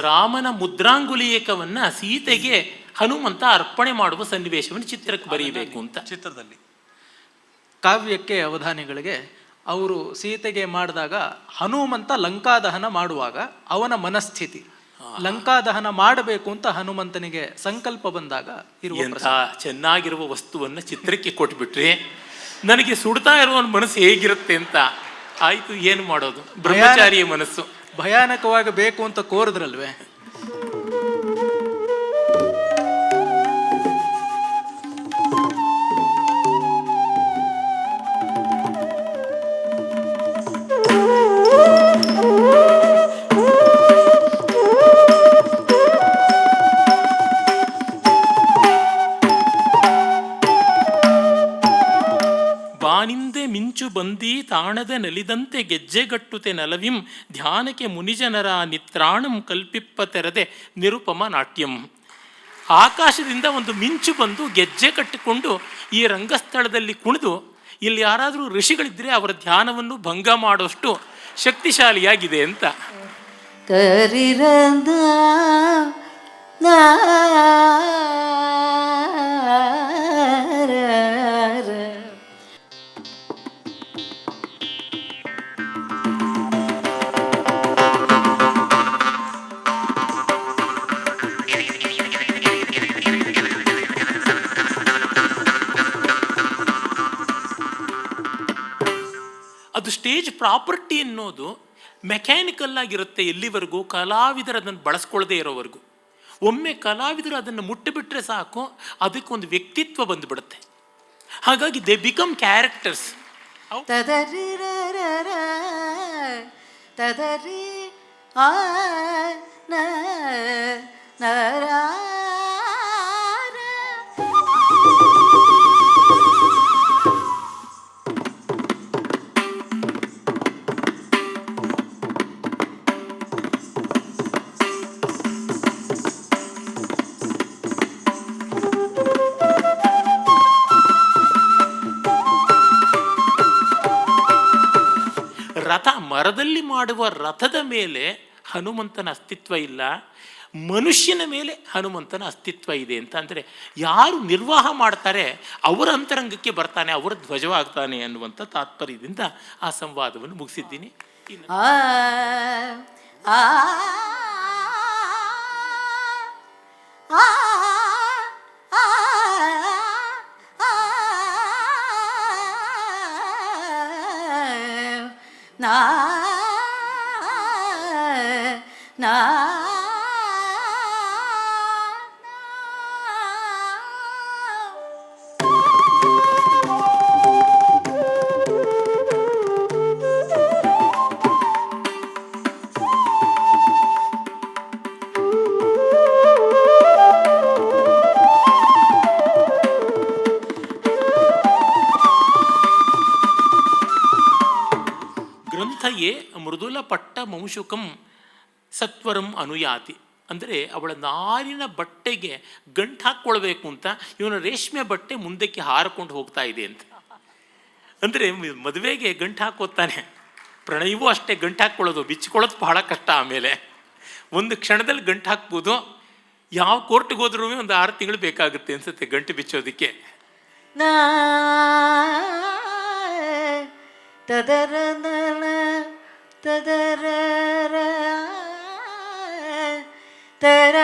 ರಾಮನ ಮುದ್ರಾಂಗುಲೀಯಕವನ್ನು ಸೀತೆಗೆ ಹನುಮಂತ ಅರ್ಪಣೆ ಮಾಡುವ ಸನ್ನಿವೇಶವನ್ನು ಚಿತ್ರಕ್ಕೆ ಬರೀಬೇಕು ಅಂತ. ಚಿತ್ರದಲ್ಲಿ ಕಾವ್ಯಕ್ಕೆ ಅವಧಾನಿಗಳಿಗೆ ಅವರು ಸೀತೆಗೆ ಮಾಡಿದಾಗ ಹನುಮಂತ ಲಂಕಾದಹನ ಮಾಡುವಾಗ ಅವನ ಮನಸ್ಥಿತಿ, ಲಂಕಾದಹನ ಮಾಡಬೇಕು ಅಂತ ಹನುಮಂತನಿಗೆ ಸಂಕಲ್ಪ ಬಂದಾಗ ಎಂಥ ಚೆನ್ನಾಗಿರುವ ವಸ್ತುವನ್ನು ಚಿತ್ರಕ್ಕೆ ಕೊಟ್ಬಿಟ್ರಿ. ನನಗೆ ಸುಡ್ತಾ ಇರುವ ಮನಸ್ಸು ಹೇಗಿರುತ್ತೆ ಅಂತ ಆಯ್ತು, ಏನು ಮಾಡೋದು, ಬ್ರಹ್ಮಚಾರಿಯ ಮನಸ್ಸು ಭಯಾನಕವಾಗಿ ಬೇಕು ಅಂತ ಕೋರಿದ್ರಲ್ವೇ. ಬಾನಿಂದೆ ಮಿಂಚು ಬಂದಿ ತಾಣದ ನಲಿದಂತೆ ಗೆಜ್ಜೆಗಟ್ಟುತೆ ನಲವಿಂ ಧ್ಯಾನಕ್ಕೆ ಮುನಿಜನರ ನಿತ್ರಾಣಂ ಕಲ್ಪಿಪ್ಪ ತೆರದೆ ನಿರುಪಮ ನಾಟ್ಯಂ. ಆಕಾಶದಿಂದ ಒಂದು ಮಿಂಚು ಬಂದು ಗೆಜ್ಜೆ ಕಟ್ಟಿಕೊಂಡು ಈ ರಂಗಸ್ಥಳದಲ್ಲಿ ಕುಣಿದು ಇಲ್ಲಿ ಯಾರಾದರೂ ಋಷಿಗಳಿದ್ದರೆ ಅವರ ಧ್ಯಾನವನ್ನು ಭಂಗ ಮಾಡೋಷ್ಟು ಶಕ್ತಿಶಾಲಿಯಾಗಿದೆ ಅಂತ. ಅದು ಸ್ಟೇಜ್ ಪ್ರಾಪರ್ಟಿ ಅನ್ನೋದು ಮೆಕ್ಯಾನಿಕಲ್ ಆಗಿರುತ್ತೆ ಎಲ್ಲಿವರೆಗೂ ಕಲಾವಿದರು ಅದನ್ನು ಬಳಸ್ಕೊಳ್ಳದೆ ಇರೋವರೆಗೂ. ಒಮ್ಮೆ ಕಲಾವಿದರು ಅದನ್ನು ಮುಟ್ಟಿಬಿಟ್ರೆ ಸಾಕು, ಅದಕ್ಕೊಂದು ವ್ಯಕ್ತಿತ್ವ ಬಂದುಬಿಡುತ್ತೆ. ಹಾಗಾಗಿ ದೇ ಬಿಕಮ್ ಕ್ಯಾರೆಕ್ಟರ್ಸ್. ರಥ, ಮರದಲ್ಲಿ ಮಾಡುವ ರಥದ ಮೇಲೆ ಹನುಮಂತನ ಅಸ್ತಿತ್ವ ಇಲ್ಲ, ಮನುಷ್ಯನ ಮೇಲೆ ಹನುಮಂತನ ಅಸ್ತಿತ್ವ ಇದೆ ಅಂತ. ಅಂದರೆ ಯಾರು ನಿರ್ವಾಹ ಮಾಡ್ತಾರೆ ಅವರ ಅಂತರಂಗಕ್ಕೆ ಬರ್ತಾನೆ, ಅವರ ಧ್ವಜವಾಗ್ತಾನೆ ಅನ್ನುವಂಥ ತಾತ್ಪರ್ಯದಿಂದ ಆ ಸಂವಾದವನ್ನು ಮುಗಿಸಿದ್ದೀನಿ. ಗ್ರಂಥಯೇ ಮೃದುಲ ಪಟ್ಟ ಮಂಶುಕಂ ಸತ್ವರಂ ಅನುಯಾತಿ. ಅಂದರೆ ಅವಳ ನಾರಿನ ಬಟ್ಟೆಗೆ ಗಂಟು ಹಾಕ್ಕೊಳ್ಬೇಕು ಅಂತ ಇವನ ರೇಷ್ಮೆ ಬಟ್ಟೆ ಮುಂದಕ್ಕೆ ಹಾರಿಕೊಂಡು ಹೋಗ್ತಾ ಇದೆ ಅಂತ. ಅಂದರೆ ಮದುವೆಗೆ ಗಂಟು ಹಾಕೋತಾನೆ, ಪ್ರಣಯವೂ ಅಷ್ಟೇ ಗಂಟು ಹಾಕ್ಕೊಳ್ಳೋದು, ಬಿಚ್ಚಿಕೊಳ್ಳೋದು ಬಹಳ ಕಷ್ಟ. ಆಮೇಲೆ ಒಂದು ಕ್ಷಣದಲ್ಲಿ ಗಂಟು ಹಾಕ್ಬೋದು, ಯಾವ ಕೋರ್ಟ್ಗೆ ಹೋದ್ರೂ ಒಂದು 6 ತಿಂಗಳು ಬೇಕಾಗುತ್ತೆ ಅನ್ಸುತ್ತೆ ಗಂಟು ಬಿಚ್ಚೋದಕ್ಕೆ. ತದರ